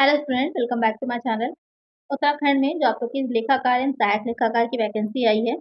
Hello student, welcome back to my channel. Uttarakhand में जो आप लोग की लेखाकार एंड सहायक लेखाकार की वैकेंसी आई है,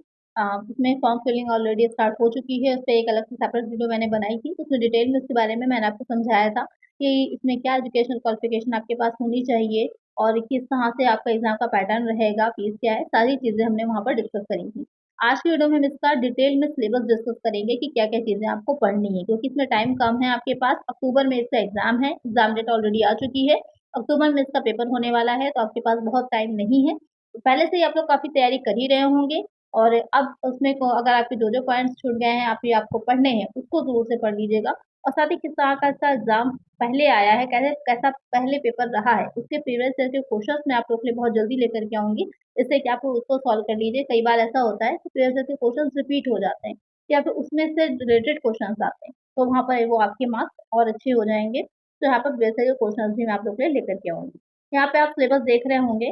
उसमें फॉर्म फिलिंग ऑलरेडी स्टार्ट हो चुकी है। उस पर एक अलग से सेपरेट वीडियो मैंने बनाई थी, तो उसमें डिटेल में उसके बारे में मैंने आपको समझाया था कि इसमें क्या एजुकेशनल क्वालिफिकेशन आपके पास होनी चाहिए और किस तरह से आपका एग्जाम का पैटर्न रहेगा, फीस क्या है, सारी चीज़ें हमने वहाँ पर डिस्कस करी थी। आज की वीडियो में हम इसका डिटेल में सिलेबस डिस्कस करेंगे कि क्या क्या चीज़ें आपको पढ़नी है, क्योंकि इसमें टाइम कम है आपके पास। अक्टूबर में इसका एग्जाम है, एग्जाम डेट ऑलरेडी आ चुकी है। अक्टूबर में इसका पेपर होने वाला है, तो आपके पास बहुत टाइम नहीं है। तो पहले से ही आप लोग काफ़ी तैयारी कर ही रहे होंगे और अब उसमें को अगर आपके जो पॉइंट्स छूट गए हैं, आप आपको पढ़ने हैं, उसको ज़रूर से पढ़ लीजिएगा। और साथ ही किस तरह का इसका एग्ज़ाम पहले आया है, कैसे कैसा पहले पेपर रहा है, उसके प्रीवियस ईयर के क्वेश्चंस मैं आप लोग के लिए बहुत जल्दी लेकर के आऊँगी, इससे कि आप लोग उसको सॉल्व कर लीजिए। कई बार ऐसा होता है कि प्रीवियस ईयर के क्वेश्चंस रिपीट हो जाते हैं या फिर उसमें से रिलेटेड क्वेश्चंस आते हैं, तो वहाँ पर वो आपके मार्क्स और अच्छे हो जाएँगे। तो यहाँ पर वैसे ही क्वेश्चंस भी मैं आप लोग के लिए लेकर के आऊँगी। यहाँ पे आप सिलेबस देख रहे होंगे,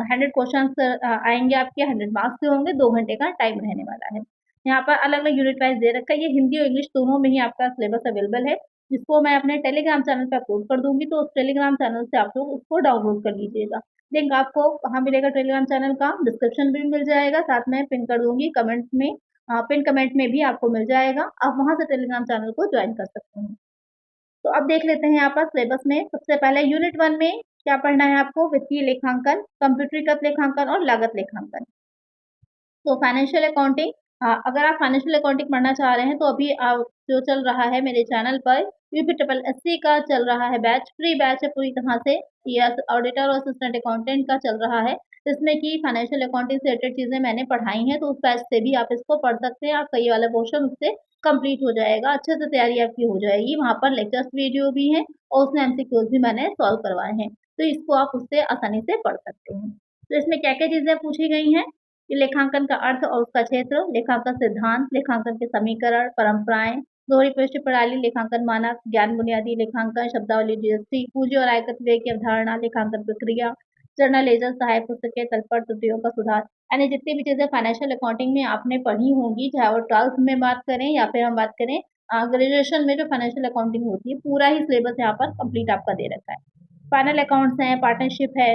100 क्वेश्चंस आएँगे आपके, 100 मार्क्स के होंगे, 2 घंटे का टाइम रहने वाला है। यहाँ पर अलग-अलग यूनिट वाइज़ दे रखा है, ये हिंदी और इंग्लिश दोनों में ही आपका सिलेबस अवेलेबल है, जिसको मैं अपने टेलीग्राम चैनल पे अपलोड कर दूँगी, तो उस टेलीग्राम चैनल से आप लोग उसको डाउनलोड कर लीजिएगा। लिंक आपको कहाँ मिलेगा टेलीग्राम चैनल का? डिस्क्रिप्शन में भी मिल जाएगा, साथ में पिन कर दूँगी कमेंट में, पिन कमेंट में भी आपको मिल जाएगा। आप वहाँ से टेलीग्राम चैनल को जॉइन कर सकते हैं। तो अब देख लेते हैं यहाँ पर सिलेबस में। सबसे पहले यूनिट 1 में क्या पढ़ना है आपको? वित्तीय लेखांकन, कंप्यूटरीकृत लेखांकन और लागत लेखांकन। तो फाइनेंशियल अकाउंटिंग, अगर आप फाइनेंशियल अकाउंटिंग पढ़ना चाह रहे हैं तो अभी जो चल रहा है मेरे चैनल पर यूपी ट्रिपल एससी का चल रहा है बैच, फ्री बैच है पूरी तरह से। यस, ऑडिटर और असिस्टेंट अकाउंटेंट का चल रहा है, जिसमें कि फाइनेंशियल अकाउंटिंग से रिलेटेड चीज़ें मैंने पढ़ाई हैं, तो उस बैच से भी आप इसको पढ़ सकते हैं। आप कई वाला पोर्शन उससे कंप्लीट हो जाएगा, अच्छे से तैयारी आपकी हो जाएगी। वहाँ पर लेक्चर्स वीडियो भी हैं और उसमें एमसीक्यूज भी मैंने सॉल्व करवाए हैं, तो इसको आप उससे आसानी से पढ़ सकते हैं। तो इसमें क्या-क्या चीज़ें पूछी गई हैं कि लेखांकन का अर्थ और उसका क्षेत्र, लेखांकन सिद्धांत, लेखांकन के समीकरण, परंपराएं, दोहरी पृष्ठ प्रणाली, लेखांकन मानक, ज्ञान बुनियादी लेखांकन, शब्दावली, जीएसटी, पूंजी और आयकर व्यय की अवधारणा, लेखांकन प्रक्रिया, जर्नल लेजर, सहायक पुस्तकें, तलपट त्रुटियों का सुधार, यानी जितनी भी चीजें फाइनेंशियल अकाउंटिंग में आपने पढ़ी होंगी, चाहे वो 12th में बात करें या फिर हम बात करें ग्रेजुएशन में, जो फाइनेंशियल अकाउंटिंग होती है, पूरा ही सिलेबस यहाँ पर कंप्लीट आपका दे रखा है। फाइनल अकाउंट्स हैं, पार्टनरशिप है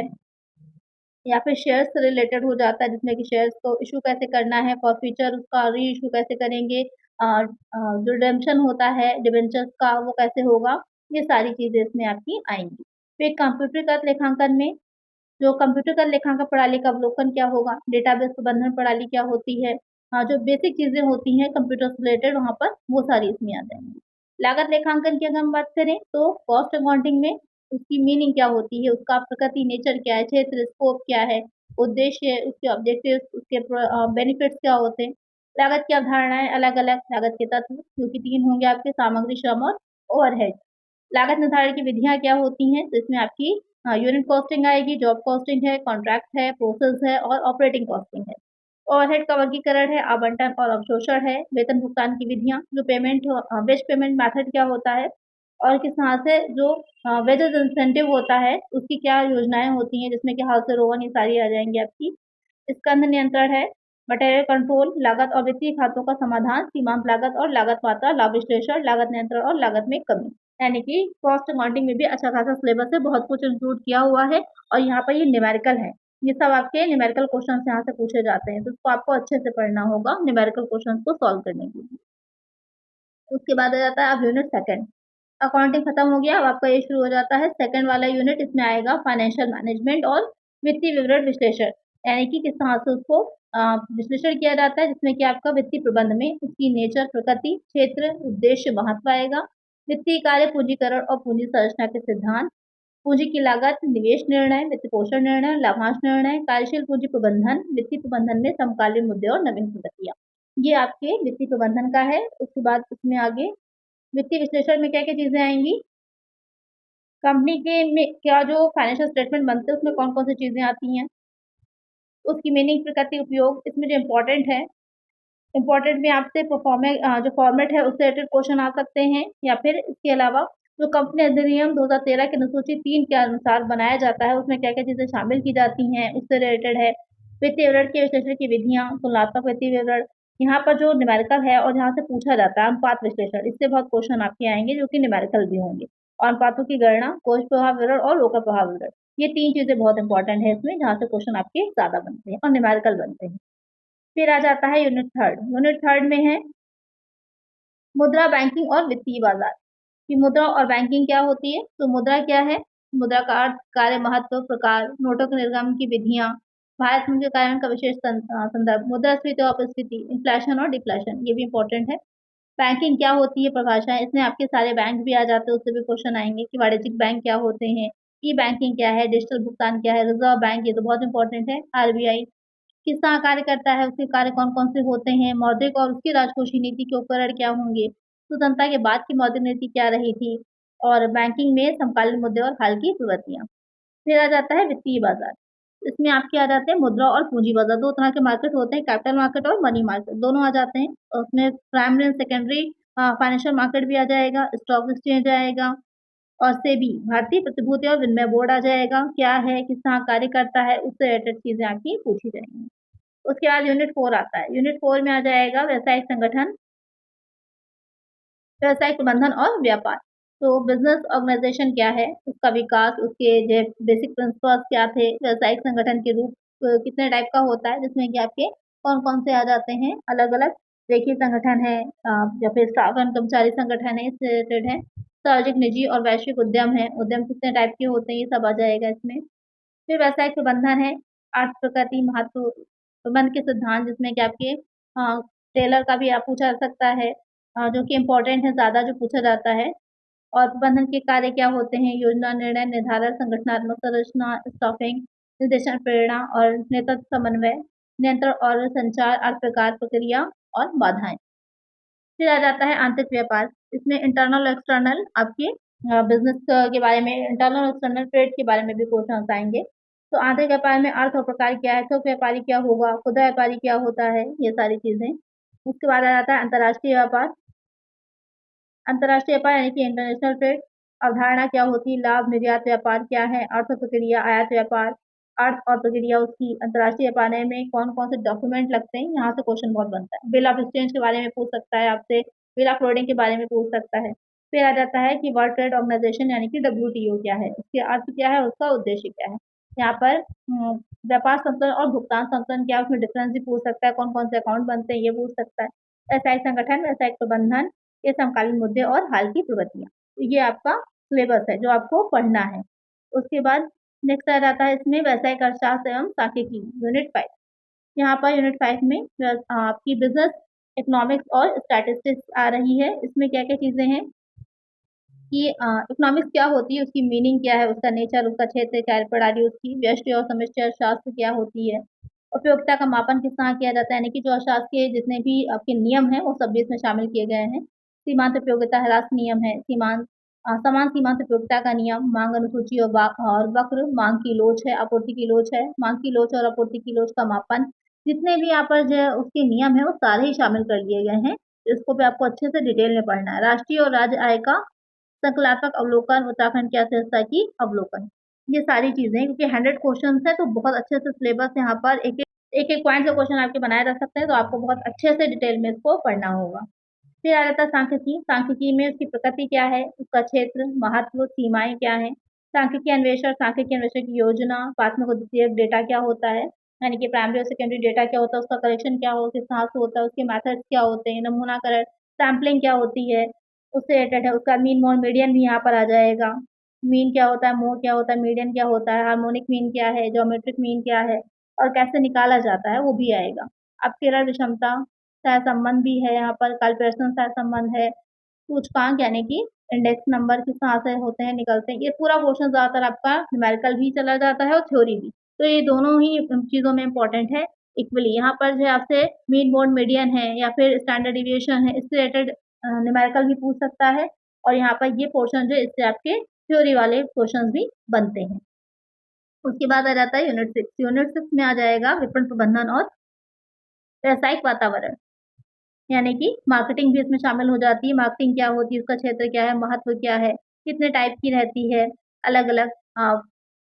या फिर शेयर्स से रिलेटेड हो जाता है, जिसमें कि शेयर्स को इशू कैसे करना है, फॉरफीचर उसका री इशू कैसे करेंगे, जो रिडेम्पशन होता है डिबेंचर्स का वो कैसे होगा, ये सारी चीज़ें इसमें आपकी आएँगी। फिर कंप्यूटरीकृत लेखांकन में जो कंप्यूटरकृत लेखांकन प्रणाली का अवलोकन क्या होगा, डेटाबेस प्रबंधन प्रणाली क्या होती है, जो बेसिक चीज़ें होती हैं कंप्यूटर से रिलेटेड, वहाँ पर वो सारी इसमें आ जाएँगी। लागत लेखांकन की अगर हम बात करें तो कॉस्ट अकाउंटिंग में उसकी मीनिंग क्या होती है, उसका प्रकृति नेचर क्या है, क्षेत्र स्कोप क्या है, उद्देश्य, उसके ऑब्जेक्टिव्स, उसके बेनिफिट्स क्या होते हैं। लागत की अवधारणाएँ अलग-अलग, लागत के तत्व जो कि 3 होंगे आपके, सामग्री, श्रम और ओवरहेड। लागत निर्धारण की विधियाँ क्या होती हैं, तो इसमें आपकी यूनिट कॉस्टिंग आएगी, जॉब कॉस्टिंग है, कॉन्ट्रैक्ट है, प्रोसेस है और ऑपरेटिंग कॉस्टिंग है। ओवरहेड का वर्गीकरण है, आवंटन और अवशोषण है, वेतन भुगतान की विधियाँ, जो वेज पेमेंट मेथड क्या होता है और किस तरह से जो वेजेस इंसेंटिव होता है, उसकी क्या योजनाएँ होती हैं, जिसमें कि हाउस रोवन ये सारी आ जाएँगी आपकी। स्कंध नियंत्रण है, मटेरियल कंट्रोल, लागत और वित्तीय खातों का समाधान, सीमांत लागत और लागत मात्रा, लाभ विश्लेषण, लागत नियंत्रण और लागत में कमी। यानी कि कॉस्ट अकाउंटिंग में भी अच्छा खासा सिलेबस है, बहुत कुछ इंक्लूड किया हुआ है और यहाँ पर ये न्यूमेरिकल है। ये सब आपके न्यूमेरिकल क्वेश्चंस यहाँ से पूछे जाते हैं, तो उसको आपको अच्छे से पढ़ना होगा न्यूमेरिकल क्वेश्चंस को सॉल्व करने के लिए। उसके बाद आ जाता है अब यूनिट सेकंड। अकाउंटिंग खत्म हो गया, अब आपका ये शुरू हो जाता है सेकंड वाला यूनिट। इसमें आएगा फाइनेंशियल मैनेजमेंट और वित्तीय विवरण विश्लेषण, यानी कि किस तरह से उसको विश्लेषण किया जाता है, जिसमें कि आपका वित्तीय प्रबंध में उसकी नेचर, प्रकृति, क्षेत्र, उद्देश्य, महत्व आएगा। वित्तीय कार्य, पूंजीकरण और पूंजी संरचना के सिद्धांत, पूंजी की लागत, निवेश निर्णय, वित्त पोषण निर्णय, लाभांश निर्णय, कार्यशील पूंजी प्रबंधन, वित्तीय प्रबंधन में समकालीन मुद्दे और नवीन प्रगतियाँ। ये आपके वित्तीय प्रबंधन का है। उसके बाद उसमें आगे वित्तीय विश्लेषण में क्या-क्या चीज़ें आएँगी, कंपनी के में क्या जो फाइनेंशियल स्टेटमेंट बनते हैं उसमें कौन-कौन सी चीज़ें आती हैं, उसकी मीनिंग, प्रकृति, उपयोग, इसमें जो इम्पोर्टेंट है, इम्पोर्टेंट में आपसे जो फॉर्मेट है उससे रिलेटेड क्वेश्चन आ सकते हैं या फिर इसके अलावा जो कंपनी अधिनियम 2013 के अनुसूची 3 के अनुसार बनाया जाता है, उसमें क्या-क्या चीज़ें शामिल की जाती हैं, उससे रिलेटेड है। वित्तीय विवरण के विश्लेषण की विधियाँ, तुलनात्मक वित्तीय विवरण, यहाँ पर जो न्यूमेरिकल है और जहाँ से पूछा जाता है अनुपात विश्लेषण, इससे बहुत क्वेश्चन आपके आएँगे जो कि न्यूमेरिकल भी होंगे। अनुपातों की गणना, कोष प्रभाव विवरण और रोकड़ प्रभाव विवरण। ये 3 चीज़ें बहुत इंपॉर्टेंट है इसमें, जहाँ से क्वेश्चन आपके ज़्यादा बनते हैं और न्यूमेरिकल बनते हैं। फिर आ जाता है यूनिट थर्ड। यूनिट थर्ड में है मुद्रा, बैंकिंग और वित्तीय बाजार। कि मुद्रा और बैंकिंग क्या होती है? तो मुद्रा क्या है? मुद्रा का अर्थ, कार्य, महत्व, प्रकार, नोटों के निर्गमन की विधियां, भारत में के कारण का विशेष संदर्भ, मुद्रास्फीति और अपस्फीति, इन्फ्लेशन और डिफ्लेशन, ये भी इंपॉर्टेंट है। बैंकिंग क्या होती है? परिभाषा, इसमें आपके सारे बैंक भी आ जाते हैं, उससे भी क्वेश्चन आएंगे कि वाणिज्यिक बैंक क्या होते हैं, ई बैंकिंग क्या है, डिजिटल भुगतान क्या है, रिजर्व बैंक, ये तो बहुत इंपॉर्टेंट है, आरबीआई किस तरह कार्य करता है, उसके कार्य कौन-कौन से होते हैं, मौद्रिक और उसकी राजकोषीय नीति के उपकरण क्या होंगे, स्वतंत्रता के बाद की मौद्रिक नीति क्या रही थी, और बैंकिंग में समकालीन मुद्दे और हाल की प्रवृत्तियाँ। फिर आ जाता है वित्तीय बाजार। इसमें आपके आ जाते हैं मुद्रा और पूंजी बाजार, 2 तरह के मार्केट होते हैं, कैपिटल मार्केट और मनी मार्केट, दोनों आ जाते हैं। और उसमें primary and secondary financial market भी आ जाएगा, स्टॉक एक्सचेंज आएगा, और सेबी, भारतीय प्रतिभूति और विनिमय बोर्ड आ जाएगा। क्या है, किस तरह कार्य करता है, उससे रिलेटेड चीज़ें आपकी पूछी जाएँगी। उसके बाद यूनिट 4 आता है। यूनिट 4 में आ जाएगा व्यावसायिक संगठन, व्यावसायिक प्रबंधन और व्यापार। तो बिज़नेस ऑर्गेनाइज़ेशन क्या है, उसका विकास, उसके जो बेसिक प्रिंसिपल्स क्या थे, व्यावसायिक संगठन के रूप कितने टाइप का होता है, जिसमें कि आपके कौन-कौन से आ जाते हैं अलग-अलग। देखिए संगठन है या फिर स्टाफ एंड कर्मचारी संगठन है, इससे रिलेटेड है। सार्वजनिक, निजी और वैश्विक उद्यम है, उद्यम कितने टाइप के होते हैं, ये सब आ जाएगा इसमें। फिर व्यावसायिक प्रबंधन है, अर्थ, प्रकृति, महत्व, प्रबंध के सिद्धांत, जिसमें कि आपके टेलर का भी आप पूछा जा सकता है, जो कि इम्पोर्टेंट है ज़्यादा, जो पूछा जाता है। और प्रबंधन के कार्य क्या होते हैं, योजना, निर्णय, निर्धारण, संगठनात्मक संरचना, स्टाफिंग, निर्देशन, प्रेरणा और नेतृत्व, समन्वय, नियंत्रण और संचार, अर्थ, प्रकार, प्रक्रिया और बाधाएं। फिर आ जाता है आंतरिक व्यापार। इसमें इंटरनल और एक्सटर्नल आपके बिजनेस के बारे में, इंटरनल और एक्सटर्नल ट्रेड के बारे में भी क्वेश्चन आएंगे। तो आंतरिक व्यापार में अर्थ और प्रकार क्या है, थोक व्यापारी क्या होगा, खुदरा व्यापारी क्या होता है, ये सारी चीजें। उसके बाद आ जाता है अंतर्राष्ट्रीय व्यापार। अंतर्राष्ट्रीय व्यापार यानी कि इंटरनेशनल ट्रेड, अवधारणा क्या होती है, लाभ, निर्यात व्यापार क्या है, अर्थ प्रक्रिया, आयात व्यापार, अर्थ और प्रक्रिया उसकी, अंतर्राष्ट्रीय व्यापार में कौन कौन से डॉक्यूमेंट लगते हैं, यहाँ से क्वेश्चन बहुत बनता है। बिल ऑफ एक्सचेंज के बारे में पूछ सकता है आपसे, बिल ऑफ लोडिंग के बारे में पूछ सकता है। फिर आ जाता है कि वर्ल्ड ट्रेड ऑर्गेनाइजेशन यानी कि WTO क्या है, उसके अर्थ क्या है, उसका उद्देश्य क्या है। यहाँ पर व्यापार संतुलन और भुगतान संतुलन क्या है, उसमें डिफरेंस भी पूछ सकता है, कौन कौन से अकाउंट बनते हैं, ये पूछ सकता है। व्यावसायिक संगठन, व्यावसायिक प्रबंधन, ये समकालीन मुद्दे और हाल की प्रवृत्तियाँ। तो ये आपका सिलेबस है जो आपको पढ़ना है। उसके बाद नेक्स्ट आ जाता है इसमें व्यावसायिक अर्थशास्त्र एवं सांख्यिकी, यूनिट 5। यहाँ पर यूनिट 5 में आपकी बिजनेस इकोनॉमिक्स और स्टैटिस्टिक्स आ रही है। इसमें क्या क्या चीज़ें हैं कि इकोनॉमिक्स क्या होती है, उसकी मीनिंग क्या है, उसका नेचर, उसका क्षेत्र, कार्य प्रणाली उसकी, व्यष्टि और समष्टि अर्थशास्त्र क्या होती है, उपयोगिता का मापन किस तरह किया जाता है, यानी कि जो अर्थशास्त्र के जितने भी आपके नियम हैं वो सब भी इसमें शामिल किए गए हैं। सीमांत उपयोगिता ह्रास नियम है, समान सीमांत उपयोगिता का नियम, मांग अनुसूची और वक्र, मांग की लोच है, आपूर्ति की लोच है, मांग की लोच और आपूर्ति की लोच का मापन, जितने भी यहाँ पर जो उसके नियम है वो सारे ही शामिल कर लिए गए हैं। इसको भी आपको अच्छे से डिटेल में पढ़ना है। राष्ट्रीय और राज्य आय का संकलात्मक अवलोकन, उत्तराखंड की अर्थव्यवस्था की अवलोकन, ये सारी चीजें, क्योंकि 100 क्वेश्चन है तो बहुत अच्छे से सिलेबस यहाँ पर एक एक पॉइंट का क्वेश्चन आपके बनाए जा सकते हैं, तो आपको बहुत अच्छे से डिटेल में इसको पढ़ना होगा। फिर आ जाता है सांख्यिकी। सांख्यिकी में उसकी प्रकृति क्या है, उसका क्षेत्र, महत्व, सीमाएं क्या है, सांख्यिकी अन्वेषण, सांख्यिकी अन्वेषण की योजना, प्राथमिक और द्वितीयक डेटा क्या होता है, यानी कि प्राइमरी और सेकेंडरी डेटा क्या होता है, उसका कलेक्शन क्या हो, किस तरह से होता है, उसके मेथड्स क्या होते हैं, नमूनाकरण, सैम्पलिंग क्या होती है, उससे रिलेटेड है। उसका मीन, मोड, मीडियन भी यहाँ पर आ जाएगा। मीन क्या होता है, मोड क्या होता है, मीडियन क्या होता है, हार्मोनिक मीन क्या है, ज्योमेट्रिक मीन क्या है, और कैसे निकाला जाता है वो भी आएगा। अब किरण विषमता, सहसंबंध भी है यहाँ पर, कैलिब्रेशन सहसंबंध है, सूचकांक यानी कि इंडेक्स नंबर किस तरह से होते हैं, निकलते हैं, ये पूरा पोर्शन ज्यादातर आपका न्यूमेरिकल भी चला जाता है और थ्योरी भी, तो ये दोनों ही चीजों में इंपॉर्टेंट है इक्वली। यहाँ पर जो आपसे मीन, मोड, मीडियन है या फिर स्टैंडर्ड डिविएशन है, इससे रिलेटेड न्यूमेरिकल भी पूछ सकता है, और यहाँ पर ये पोर्शन जो इससे आपके थ्योरी वाले क्वेश्चन भी बनते हैं। उसके बाद आ जाता है यूनिट 6। यूनिट 6 में आ जाएगा विपणन प्रबंधन और व्यावसायिक वातावरण, यानी कि मार्केटिंग भी इसमें शामिल हो जाती है। मार्केटिंग क्या होती है, उसका क्षेत्र क्या है, महत्व क्या है, कितने टाइप की रहती है, अलग अलग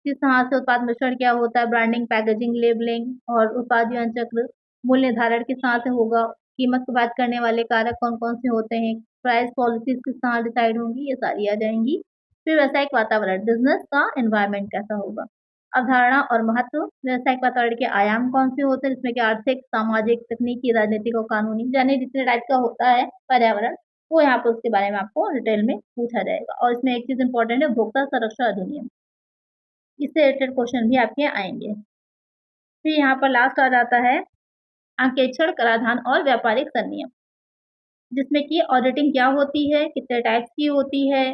किस तरह से उत्पाद मिश्रण क्या होता है, ब्रांडिंग, पैकेजिंग, लेबलिंग, और उत्पाद जीवन चक्र, मूल्य निर्धारण किस तरह से होगा, कीमत की बात करने वाले कारक कौन कौन से होते हैं, प्राइस पॉलिसीज किस तरह डिसाइड होंगी, ये सारी आ जाएंगी। फिर व्यावसायिक वातावरण, बिज़नेस का एनवायरनमेंट कैसा होगा। अवधारणा और महत्व, व्यावसायिक वातावरण के आयाम कौन से होते हैं, जिसमें कि आर्थिक, सामाजिक, तकनीकी, राजनीतिक और कानूनी, यानी जितने टाइप का होता है पर्यावरण, वो यहाँ पर उसके बारे में आपको डिटेल में पूछा जाएगा। और इसमें एक चीज़ इम्पोर्टेंट है, उपभोक्ता संरक्षण अधिनियम, इससे रिलेटेड क्वेश्चन भी आपके आएँगे। फिर यहाँ पर लास्ट आ जाता है अंकेक्षण, कराधान और व्यापारिक संनियम, जिसमें कि ऑडिटिंग क्या होती है, कितने टाइप्स की होती है,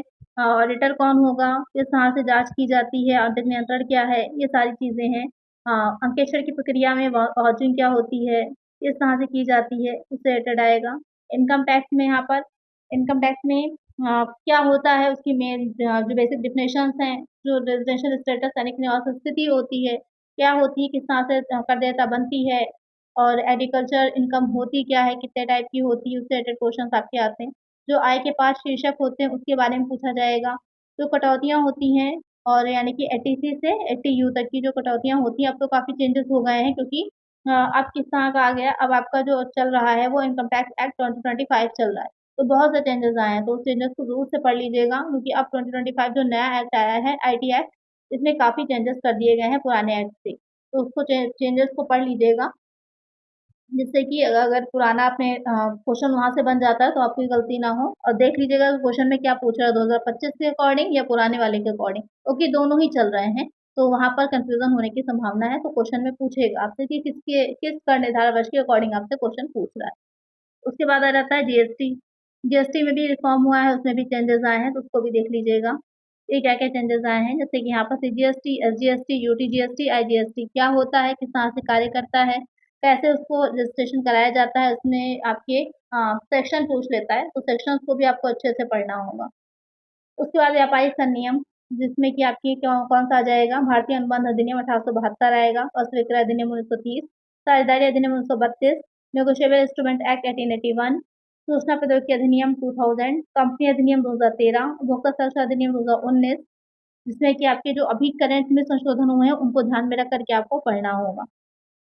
ऑडिटर कौन होगा, किस तरह से जाँच की जाती है, आंतरिक नियंत्रण क्या है, ये सारी चीज़ें हैं। अंकेक्षण की प्रक्रिया में वाउचरिंग क्या होती है, किस तरह से की जाती है, उससे रिलेटेड आएगा। इनकम टैक्स में यहाँ पर इनकम टैक्स में क्या होता है, उसकी मेन जो बेसिक डेफिनेशंस हैं, जो रेजिडेंशियल स्टेटस यानी कि निवास स्थिति होती है, क्या होती है, किस तरह से कर देयता बनती है, और एग्रीकल्चर इनकम होती क्या है, कितने टाइप की होती है, उससे रिलेटेड क्वेश्चंस आपके आते हैं। जो आय के 5 शीर्षक होते हैं, उसके बारे में पूछा जाएगा। जो कटौतियाँ होती हैं और यानी कि 80C से 80U तक की जो कटौतियाँ होती हैं, अब तो काफ़ी चेंजेस हो गए हैं, क्योंकि अब किस तरह का आ गया, अब आपका जो चल रहा है वो इनकम टैक्स एक्ट 2025 चल रहा है। तो बहुत से चेंजेस आए हैं, तो उस चेंजेस को ज़रूर से पढ़ लीजिएगा, क्योंकि अब 2025 जो नया एक्ट आया है, आईटी एक्ट, इसमें काफ़ी चेंजेस कर दिए गए हैं पुराने एक्ट से। तो उसको चेंजेस को पढ़ लीजिएगा। जिससे कि अगर पुराना आपने क्वेश्चन वहाँ से बन जाता है तो आपकी गलती ना हो, और देख लीजिएगा क्वेश्चन में क्या पूछ रहा है 2025 के अकॉर्डिंग या पुराने वाले के अकॉर्डिंग, क्योंकि दोनों ही चल रहे हैं, तो वहाँ पर कंफ्यूजन होने की संभावना है। तो क्वेश्चन में पूछेगा आपसे कि किस कर निर्धारण वर्ष के अकॉर्डिंग आपसे क्वेश्चन पूछ रहा है। उसके बाद आ जाता है जीएसटी। जीएसटी में भी रिफॉर्म हुआ है, उसमें भी चेंजेस आए हैं, तो उसको भी देख लीजिएगा। ये क्या-क्या चेंजेस आए हैं, जैसे कि यहाँ पर सीजीएसटी, एसजीएसटी, यूटीजीएसटी, आईजीएसटी क्या होता है, किस तरह से कार्य करता है, कैसे उसको रजिस्ट्रेशन कराया जाता है, उसमें आपके सेक्शन पूछ लेता है, तो सेक्शंस को भी आपको अच्छे से पढ़ना होगा। उसके बाद व्यापारिक संनियम, जिसमें कि आपकी कौन-सा आ जाएगा, भारतीय अनुबंध अधिनियम 1872 आएगा, वस्त्र विक्रय अधिनियम 1930, साझेदारी अधिनियम 1932, नेगोशिएबल इंस्ट्रूमेंट एक्ट 1881, सूचना प्रौद्योगिकी अधिनियम 2000, कंपनी अधिनियम 2013, उपभोक्ता संरक्षण अधिनियम 2019, जिसमें कि आपके जो अभी करंट में संशोधन हुए हैं, उनको ध्यान में रख कर के आपको पढ़ना होगा।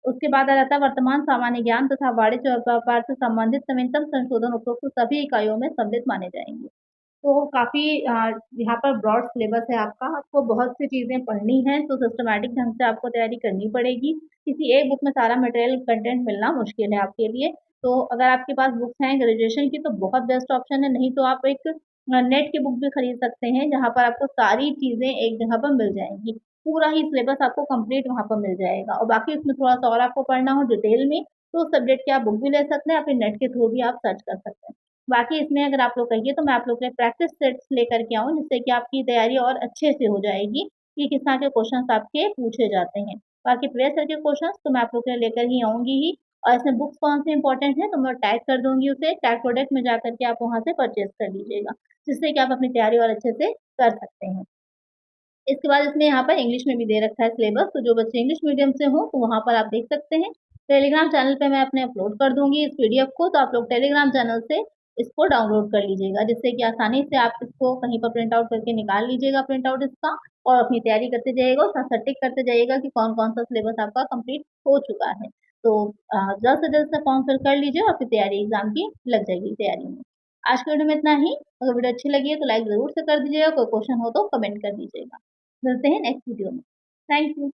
उसके बाद आ जाता है वर्तमान सामान्य ज्ञान तथा वाणिज्य और व्यापार से संबंधित नवीनतम संशोधन उपरोक्त सभी इकाइयों में सम्मिलित माने जाएँगे। तो काफ़ी यहाँ पर ब्रॉड सिलेबस है आपका, आपको बहुत सी चीज़ें पढ़नी हैं, तो सिस्टमैटिक ढंग से आपको तैयारी करनी पड़ेगी। किसी एक बुक में सारा मटेरियल कंटेंट मिलना मुश्किल है आपके लिए, तो अगर आपके पास बुक्स हैं ग्रेजुएशन की तो बहुत बेस्ट ऑप्शन है, नहीं तो आप एक नेट की बुक भी खरीद सकते हैं, जहाँ पर आपको सारी चीज़ें एक जगह पर मिल जाएँगी। पूरा ही सिलेबस आपको कंप्लीट वहाँ पर मिल जाएगा, और बाकी उसमें थोड़ा-सा और आपको पढ़ना हो डिटेल में, तो उस सब्जेक्ट की आप बुक भी ले सकते हैं, या फिर नेट के थ्रू भी आप सर्च कर सकते हैं। बाकी इसमें अगर आप लोग कहिए तो मैं आप लोग के लिए प्रैक्टिस सेट्स लेकर के आऊँ, जिससे कि आपकी तैयारी और अच्छे से हो जाएगी कि किस तरह के क्वेश्चन्स आपके पूछे जाते हैं। बाकी प्रीवियस ईयर के क्वेश्चन्स तो मैं आप लोग के लिए लेकर ही आऊँगी ही, और इसमें बुक्स कौन-सी इम्पोर्टेंट है तो मैं टैग कर दूँगी उसे, टैग प्रोडक्ट में जाकर के आप वहाँ से परचेज़ कर लीजिएगा, जिससे कि आप अपनी तैयारी और अच्छे से कर सकते हैं। इसके बाद इसमें यहाँ पर इंग्लिश में भी दे रखा है सिलेबस, तो जो बच्चे इंग्लिश मीडियम से हों, तो वहाँ पर आप देख सकते हैं। टेलीग्राम चैनल पे मैं अपने अपलोड कर दूँगी इस पीडीएफ को, तो आप लोग टेलीग्राम चैनल से इसको डाउनलोड कर लीजिएगा, जिससे कि आसानी से आप इसको कहीं पर प्रिंट आउट करके निकाल लीजिएगा प्रिंट आउट इसका, और अपनी तैयारी करते जाइएगा और साथ-साथ टिक करते जाइएगा कि कौन-कौन सा सिलेबस आपका कंप्लीट हो चुका है। तो जल्द से जल्द से फॉर्म फिल कर लीजिए और फिर तैयारी एग्ज़ाम की लग जाएगी तैयारी में। आज की वीडियो में इतना ही। अगर वीडियो अच्छी लगी है तो लाइक ज़रूर से कर दीजिएगा, कोई क्वेश्चन हो तो कमेंट कर दीजिएगा। मिलते हैं नेक्स्ट वीडियो में। Thank you.